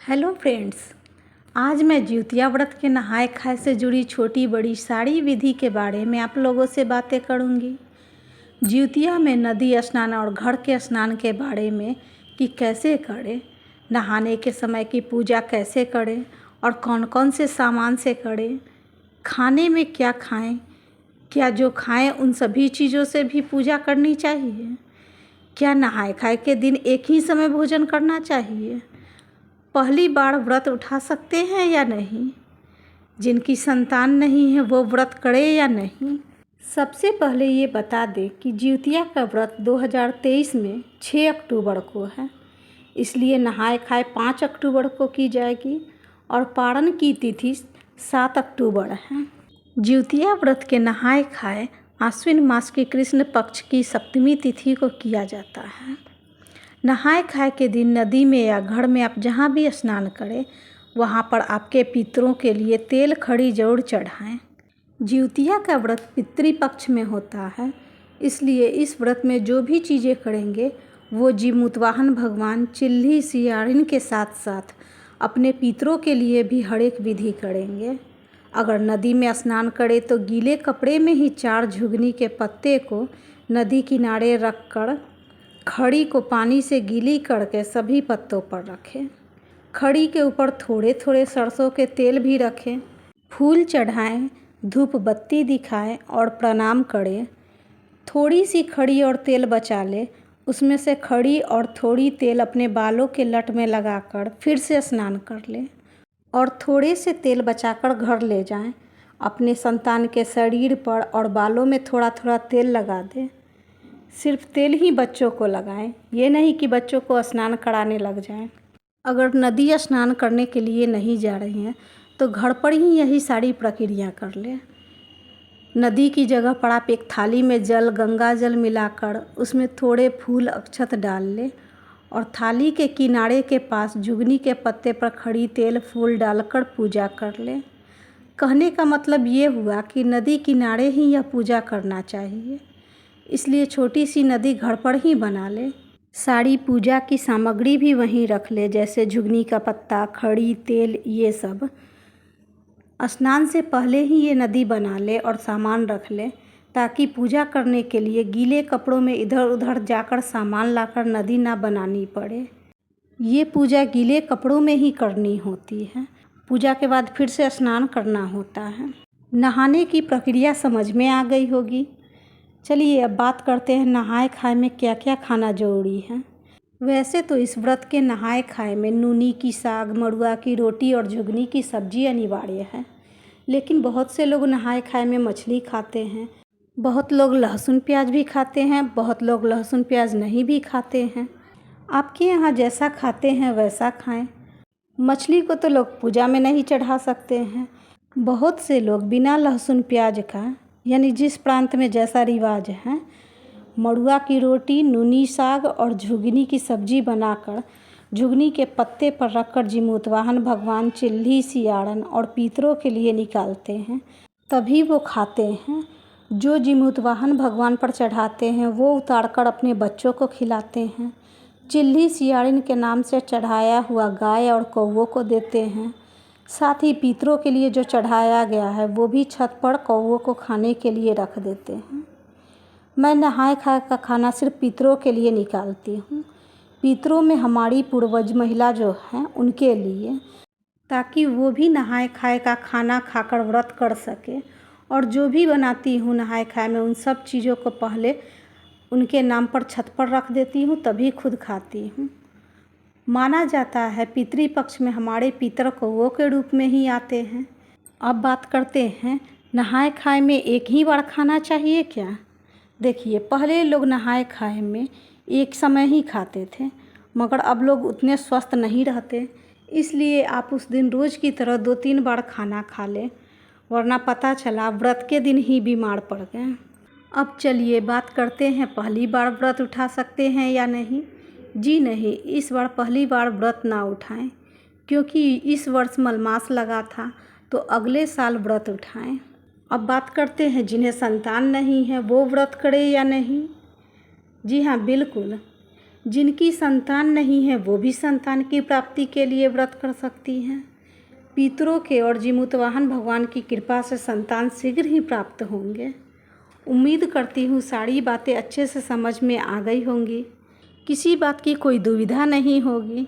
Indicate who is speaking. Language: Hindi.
Speaker 1: हेलो फ्रेंड्स, आज मैं जिउतिया व्रत के नहाय खाए से जुड़ी छोटी बड़ी सारी विधि के बारे में आप लोगों से बातें करूंगी। जिउतिया में नदी स्नान और घर के स्नान के बारे में कि कैसे करें, नहाने के समय की पूजा कैसे करें और कौन कौन से सामान से करें, खाने में क्या खाएं, क्या जो खाएं उन सभी चीज़ों से भी पूजा करनी चाहिए, क्या नहाय खाए के दिन एक ही समय भोजन करना चाहिए, पहली बार व्रत उठा सकते हैं या नहीं, जिनकी संतान नहीं है वो व्रत करे या नहीं। सबसे पहले ये बता दें कि जिउतिया का व्रत 2023 में 6 अक्टूबर को है, इसलिए नहाय खाए 5 अक्टूबर को की जाएगी और पारण की तिथि 7 अक्टूबर है। जिउतिया व्रत के नहाय खाए आश्विन मास की कृष्ण पक्ष की सप्तमी तिथि को किया जाता है। नहाय खाए के दिन नदी में या घर में आप जहाँ भी स्नान करें वहाँ पर आपके पितरों के लिए तेल खड़ी जरूर चढ़ाएं। जिउतिया का व्रत पितृपक्ष में होता है, इसलिए इस व्रत में जो भी चीज़ें करेंगे वो जीमूतवाहन भगवान चिल्ली सियारिन के साथ साथ अपने पितरों के लिए भी हर एक विधि करेंगे। अगर नदी में स्नान करें तो गीले कपड़े में ही 4 झुगनी के पत्ते को नदी किनारे रखकर खड़ी को पानी से गीली करके सभी पत्तों पर रखें। खड़ी के ऊपर थोड़े थोड़े सरसों के तेल भी रखें, फूल चढ़ाएं, धूप बत्ती दिखाएं और प्रणाम करें। थोड़ी सी खड़ी और तेल बचा लें, उसमें से खड़ी और थोड़ी तेल अपने बालों के लट में लगाकर फिर से स्नान कर लें और थोड़े से तेल बचाकर घर ले जाएं। अपने संतान के शरीर पर और बालों में थोड़ा थोड़ा तेल लगा दें। सिर्फ तेल ही बच्चों को लगाएं, ये नहीं कि बच्चों को स्नान कराने लग जाएं। अगर नदी स्नान करने के लिए नहीं जा रही हैं तो घर पर ही यही सारी प्रक्रिया कर लें। नदी की जगह पर आप एक थाली में जल, गंगा जल मिलाकर उसमें थोड़े फूल अक्षत डाल लें और थाली के किनारे के पास जुगनी के पत्ते पर खड़ी तेल फूल डालकर पूजा कर लें। कहने का मतलब ये हुआ कि नदी किनारे ही यह पूजा करना चाहिए, इसलिए छोटी सी नदी घर पर ही बना ले। सारी पूजा की सामग्री भी वहीं रख ले, जैसे झुगनी का पत्ता, खड़ी, तेल, ये सब। स्नान से पहले ही ये नदी बना ले और सामान रख ले, ताकि पूजा करने के लिए गीले कपड़ों में इधर उधर जाकर सामान लाकर नदी ना बनानी पड़े। ये पूजा गीले कपड़ों में ही करनी होती है। पूजा के बाद फिर से स्नान करना होता है। नहाने की प्रक्रिया समझ में आ गई होगी। चलिए अब बात करते हैं नहाय खाए में क्या क्या खाना जरूरी है। वैसे तो इस व्रत के नहाय खाए में नूनी की साग, मड़ुआ की रोटी और झुगनी की सब्जी अनिवार्य है, लेकिन बहुत से लोग नहाय खाए में मछली खाते हैं, बहुत लोग लहसुन प्याज भी खाते हैं, बहुत लोग लहसुन प्याज नहीं भी खाते हैं। आपके यहाँ जैसा खाते हैं वैसा खाएं। मछली को तो लोग पूजा में नहीं चढ़ा सकते हैं। बहुत से लोग बिना लहसुन प्याज का, यानी जिस प्रांत में जैसा रिवाज है, मड़ुआ की रोटी, नूनी साग और झुगनी की सब्जी बनाकर झुगनी के पत्ते पर रखकर जीमूतवाहन भगवान चिल्ली सियाड़न और पितरों के लिए निकालते हैं, तभी वो खाते हैं। जो जीमूतवाहन भगवान पर चढ़ाते हैं वो उतारकर अपने बच्चों को खिलाते हैं। चिल्ली सियाड़िन के नाम से चढ़ाया हुआ गाय और कौवों को देते हैं। साथ ही पितरों के लिए जो चढ़ाया गया है वो भी छत पर कौवों को खाने के लिए रख देते हैं। मैं नहाय खाए का खाना सिर्फ पितरों के लिए निकालती हूँ। पितरों में हमारी पूर्वज महिला जो हैं उनके लिए, ताकि वो भी नहाय खाए का खाना खाकर व्रत कर सके। और जो भी बनाती हूँ नहाय खाए में उन सब चीज़ों को पहले उनके नाम पर छत पर रख देती हूँ, तभी खुद खाती हूँ। माना जाता है पितृपक्ष में हमारे पितर कौवों के रूप में ही आते हैं। अब बात करते हैं नहाय खाए में एक ही बार खाना चाहिए क्या। देखिए, पहले लोग नहाय खाए में एक समय ही खाते थे, मगर अब लोग उतने स्वस्थ नहीं रहते, इसलिए आप उस दिन रोज़ की तरह 2-3 बार खाना खा लें, वरना पता चला व्रत के दिन ही बीमार पड़ गए। अब चलिए बात करते हैं पहली बार व्रत उठा सकते हैं या नहीं। जी नहीं, इस बार पहली बार व्रत ना उठाएं, क्योंकि इस वर्ष मलमास लगा था, तो अगले साल व्रत उठाएं। अब बात करते हैं जिन्हें संतान नहीं है वो व्रत करें या नहीं। जी हाँ, बिल्कुल। जिनकी संतान नहीं है वो भी संतान की प्राप्ति के लिए व्रत कर सकती हैं। पितरों के और जीमूतवाहन भगवान की कृपा से संतान शीघ्र ही प्राप्त होंगे। उम्मीद करती हूँ सारी बातें अच्छे से समझ में आ गई होंगी, किसी बात की कोई दुविधा नहीं होगी।